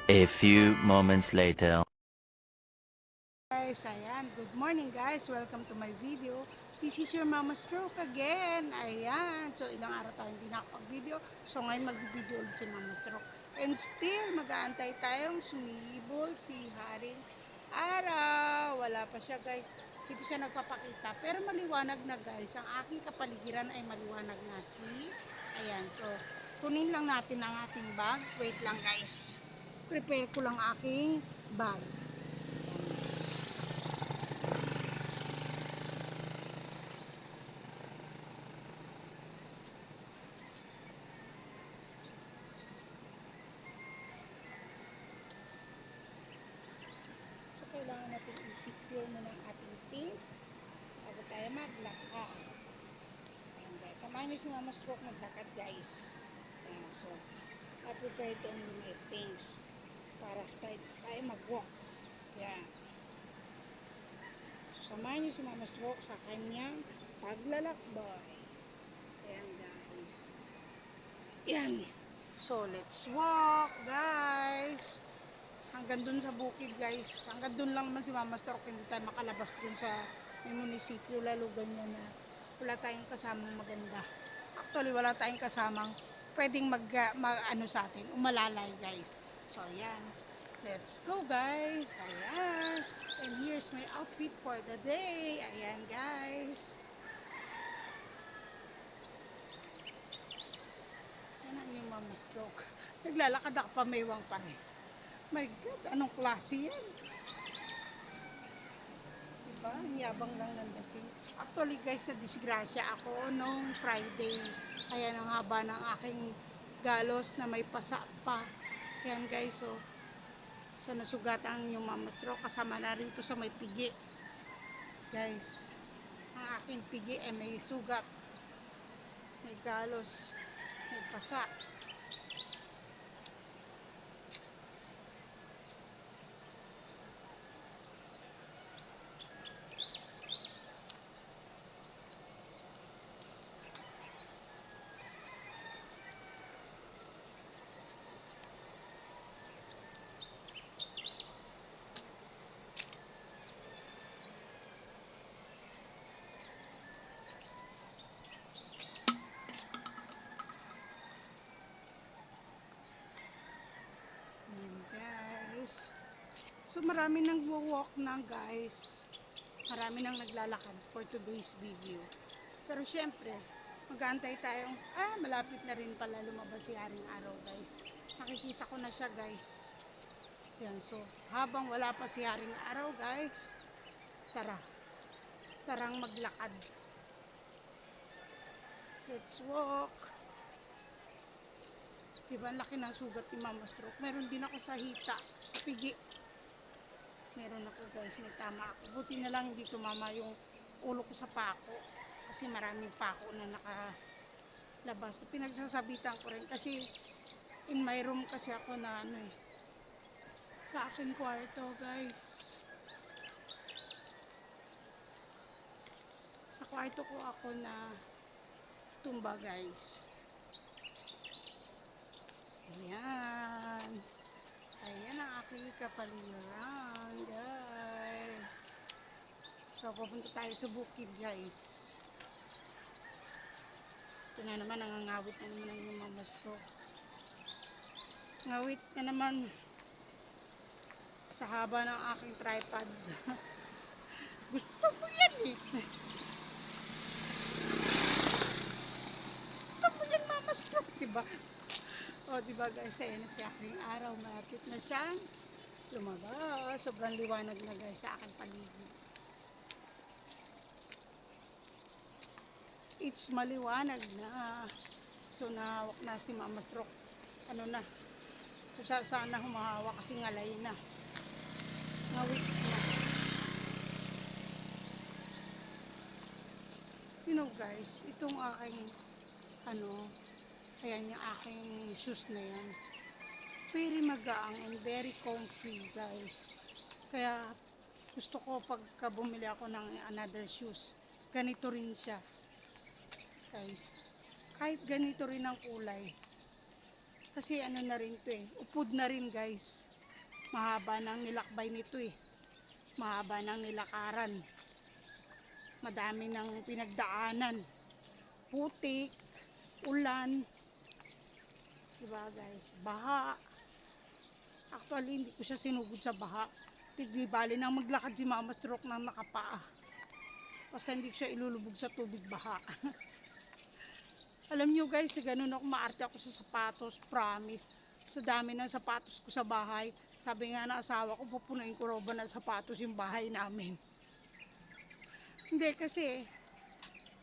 A few moments later. Guys, ayan. Good morning guys. Welcome to my video. This is your Mama Stroke again. Ayan. So, ilang araw tayo hindi nakapag-video. So, ngayon mag-video ulit si Mama Stroke. And still, mag-aantay tayong sumibol si Haring Araw. Wala pa siya guys. Hindi pa siya nagpapakita. Pero maliwanag na guys. Ang aking kapaligiran ay maliwanag na si. Ayan. So, kunin lang natin ang ating bag. Wait lang guys. Prepare ko lang aking bag. Kailangan natin i-secure muna ang ating things bago tayo maglakad. Ayan guys, samahan nyo si Mama Stroke maglakad guys. Ayan, so I prepared only my things para start tayo mag-walk. Ayan, so samahan nyo si Mama Stroke sa kanyang paglalakbay. Ayan guys, ayan, so let's walk guys. Hanggang dun sa bukid guys, hanggang dun lang naman si Mama Stroke, hindi tayo makalabas dun sa munisipyo, lalo ganyan na wala tayong kasamang maganda. Actually wala tayong kasamang pwedeng ano sa atin, umalalay guys. So ayan, let's go guys. Ayan, and here's my outfit for the day. Ayan guys, yan ang yung Mama Stroke. Naglalakad ako pa, maywang pa rin. My God, anong klase yan? Diba? Ang yabang lang ng dating. Actually guys, na-disgrasya ako nung Friday. Ayan ang haba ng aking galos na may pasa pa. Ayan guys, so nasugatan yung Mama Stroke. Kasama na rito sa may pigi. Guys, ang aking pigi ay may sugat. May galos. May pasa. Guys, so marami nang walk na guys, marami nang naglalakad for today's video. Pero syempre, mag-aantay tayong malapit na rin pala lumabas si Haring Araw guys. Nakikita ko na siya guys. Yan, so habang wala pa si Haring Araw guys, tarang maglakad. Let's walk. Diba ang laki ng sugat ni Mama Stroke? Meron din ako sa hita, sa pigi. Meron ako guys, may tama ako. Buti na lang hindi tumama yung ulo ko sa pako. Kasi maraming pako na nakalabas. Pinagsasabitan ko rin kasi in my room kasi ako na sa aking kwarto guys. Sa kwarto ko ako na tumba guys. Ayan. Ayan ang aking kapaligiran, guys. So, pupunta tayo sa bukid, guys. Ito na naman, nangangawit na naman ang yung Mama Stroke. Ngawit na naman sa haba ng aking tripod. Gusto ko yan eh. Gusto ko yan, Mama Stroke, diba? O, diba guys, ayan na si Haring Araw. Malapit na siyang lumabas. Sobrang liwanag na guys sa aking paligid. It's maliwanag na. So, nahawak na si Mama Stroke. Ano na. So, sana humahawak kasi ngalay na. Ngawit na. You know guys, itong aking ayan yung aking shoes na yan. Very magaang and very comfy guys. Kaya gusto ko pagka bumili ako ng another shoes, ganito rin siya. Guys, kahit ganito rin ang kulay. Kasi ano na rin to upod na rin guys. Mahaba nang nilakbay nito eh. Mahaba nang nilakaran. Madami nang pinagdaanan. Putik, ulan. Diba guys? Baha. Actually, hindi ko siya sinugod sa baha. Di bali nang maglakad si Mama Stroke nang nakapaa. Basta hindi ko siya ilulubog sa tubig baha. Alam nyo guys, ganun ako, maarte ako sa sapatos, promise. Sa dami ng sapatos ko sa bahay, sabi nga ng asawa ko, pupunuin ko raw ba ng sapatos yung bahay namin. Hindi kasi,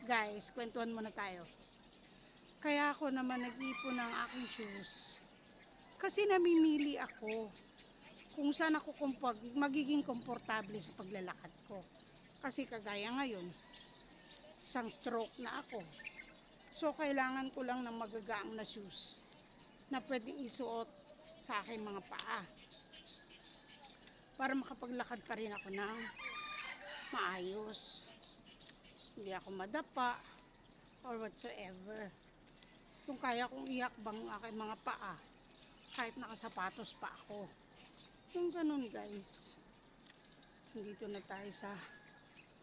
guys, kwentuhan muna tayo. Kaya ako naman nag-ipon ng aking shoes. Kasi namimili ako kung saan ako magiging komportable sa paglalakad ko. Kasi kagaya ngayon, isang stroke na ako. So, kailangan ko lang ng magagaang na shoes na pwedeng isuot sa aking mga paa para makapaglakad pa rin ako ng maayos. Hindi ako madapa or whatsoever. Kung kaya kong iakbang ang aking mga paa kahit nakasapatos pa ako. Yung ganun guys. Nandito na tayo sa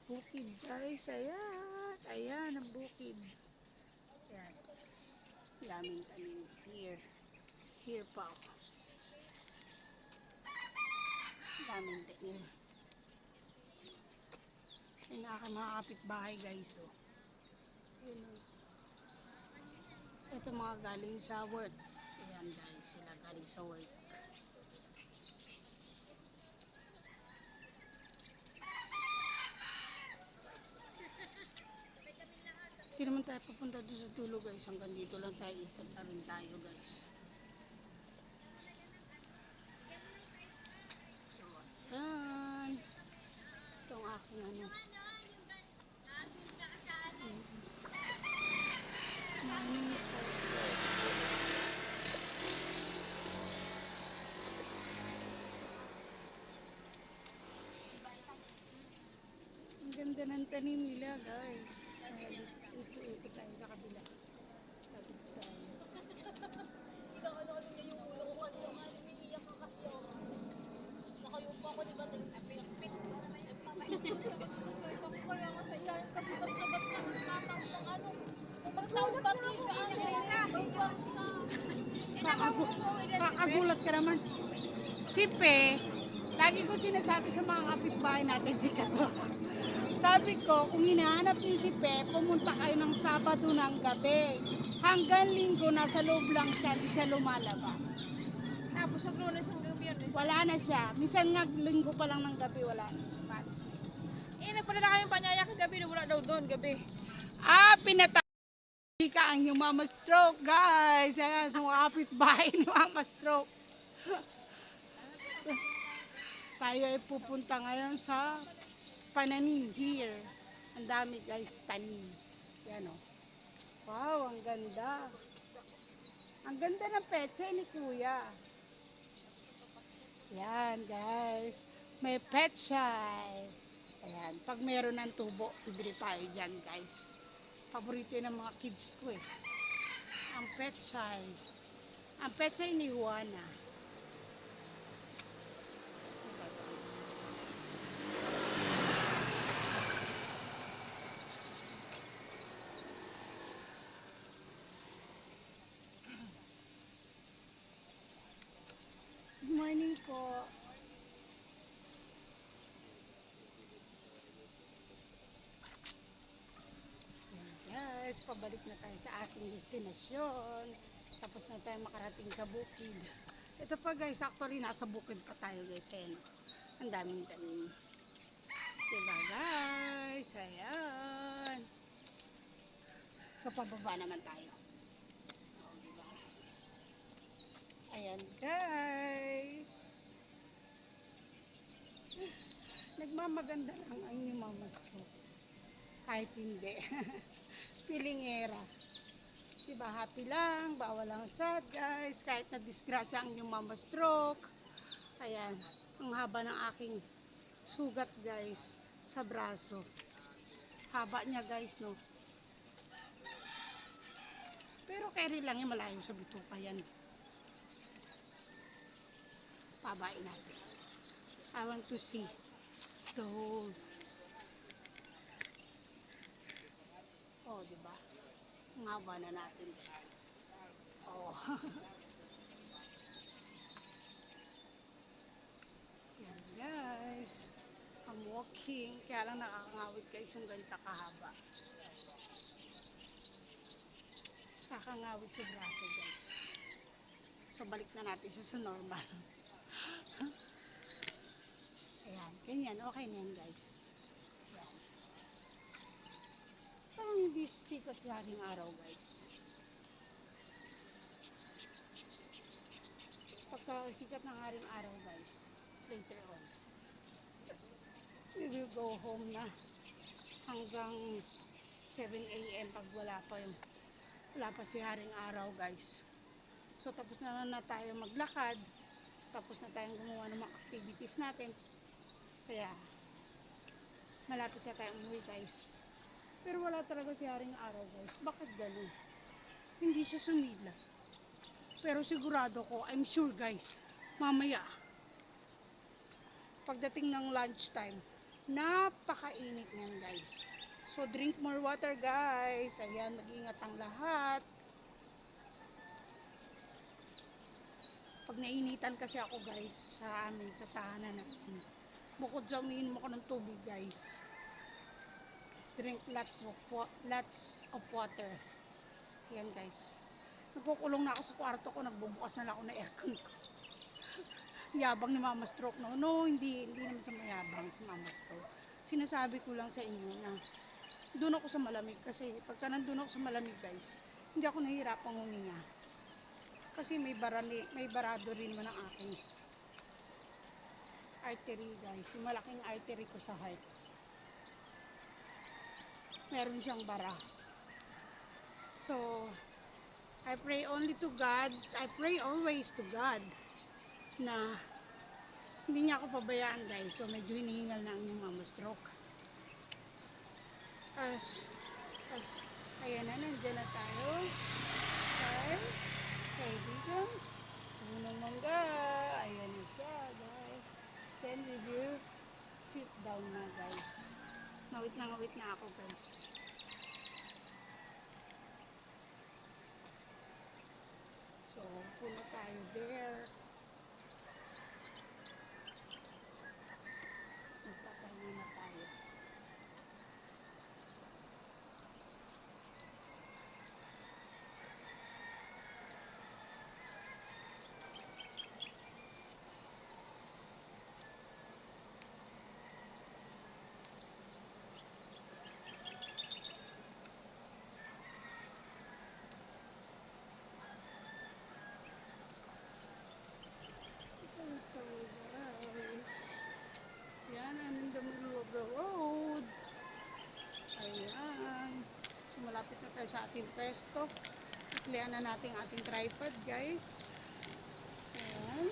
bukid guys. Ayan. Ayan ang bukid. Ayan. Daming tanim. Here. Here pa ako. Daming tanim. Ayan na aking mga kapitbahay guys. Oh. Ayan. Ito mga galing sa work. Ayan guys. Sila galing sa work. Hindi naman tayo papunta doon sa dulo guys. Hanggang dito lang tayo. Ikot na rin tayo guys. So, ayan. Ito ang aking ano. Ang ganda ng tanim nila guys. Ito tayo sa kabila. Tapos tayo. Ano niya yung ulo ko kasi yung umiiyak ka kasi yung nakayupo ako diba pinakpit kaya ako sa ilalim kasi basta tumatawag ng ano pagtawag pati siya Kakagulat ka naman. Si Pe, lagi ko sinasabi sa mga kapitbahay natin, chika to. Sabi ko, kung hinahanap niyo si Pe, pumunta kayo ng Sabado ng gabi. Hanggang Linggo, nasa loob lang siya, di siya lumalabas. tapos sa Lunes hanggang Biyernes Wala na siya. Minsan nga, Linggo pa lang ng gabi, wala na. nagpadala kami panyaya kagabi wala daw doon gabi Pinatay ka ang yung Mama Stroke, guys. Ayan, sa mga kapitbahay ni Mama Stroke. Tayo ay pupunta ngayon sa pananim here. Ang dami guys, tanim. Yan o. Wow, ang ganda. Ang ganda ng petsa ni Kuya. Yan guys. May petsay. Ayan. Pag meron ng tubo, bibili tayo dyan guys. Paborito yun ng mga kids ko eh. Ang petsay. Ang petsay ni Juana. Good morning po. Guys, pabalik na tayo sa ating destinasyon. Tapos na tayo makarating sa bukid. Ito pa guys, actually nasa bukid pa tayo guys. Ayan. Ang daming tanim. Diba guys? Ayan. So pababa naman tayo. Diba? Ayan guys. Nagmamaganda lang ang inyong Mama Stroke. Kahit hindi. Pilingera. Diba, happy lang, bawal lang sad guys. Kahit na disgrasya ang inyong Mama Stroke. Ayan, ang haba ng aking sugat guys sa braso. Haba niya guys, no. Pero carry lang yan, malayo sa bituka yan. Pabain natin. I want to see the whole. Oh, di ba? Ang haba na natin. Oh. Yan guys. I'm walking. Kaya lang nakakangawit guys yung ganita kahaba. Nakakangawit sa braso guys. So balik na natin siya sa normal. Ayan. Ganyan. Okay na yan guys. Ayan. Parang hindi sikat sa ating araw guys. Pagka sikat ng ating araw guys, later on, we will go home na hanggang 7 AM pag wala pa si haring araw guys. So tapos na tayo maglakad, tapos na tayong gumawa ng mga activities natin, kaya malapit na tayo umuwi guys. Pero wala talaga si haring araw guys. Bakit ganun? Hindi siya sumila. Pero sigurado ko, I'm sure guys, mamaya pagdating ng lunchtime, napakainit niyan guys. So drink more water guys. Ayan, mag-iingat ang lahat. Pag nainitan kasi ako guys sa amin, sa tahanan natin, bukod sa umiinom ako ng tubig guys, drink lots of water. Ayan guys, nagkukulong na ako sa kwarto ko, nagbubukas na lang ako ng aircon ko. Yabang ni Mama Stroke, no, hindi naman sa mayabang si Mama Stroke. Sinasabi ko lang sa inyo na doon ako sa malamig, kasi pagka nandun ako sa malamig guys, hindi ako nahihirapang huminga. Kasi may barado rin naman ang aking artery guys, yung malaking artery ko sa heart. Meron siyang bara. So, I pray only to God, I pray always to God na hindi niya ako pabayaan guys. So medyo hinihingal na ang inyong Mama Stroke. Ayan na, nandiyan na tayo. Okay, kaibigan. Unang mangga. Ayan na siya guys. Then we will sit down na guys. Ngawit na ako guys. So, puno tayo there. Magpapahinga na tayo. Yan, I'm in the middle of the road. Ayan. So, malapit na tayo sa ating pwesto. Iklian na natin ating tripod, guys. Ayan.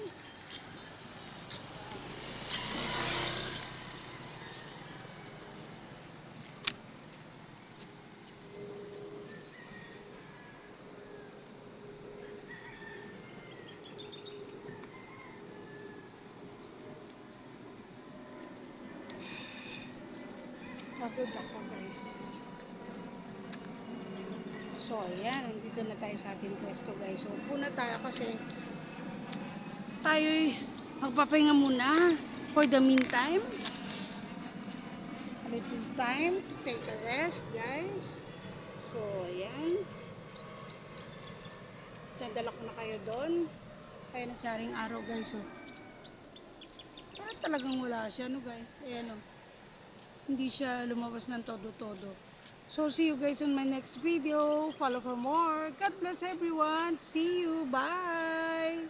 Pagod ako guys. So ayan, nandito na tayo sa ating pwesto guys. So upo na tayo kasi tayo'y magpapahinga muna for the meantime. A little time to take a rest guys. So ayan. Dadala ko na kayo doon. Kaya na sa haring araw guys. So, talagang wala siya no guys. Ayan o. Hindi siya lumabas ng todo-todo. So, see you guys on my next video. Follow for more. God bless everyone. See you. Bye.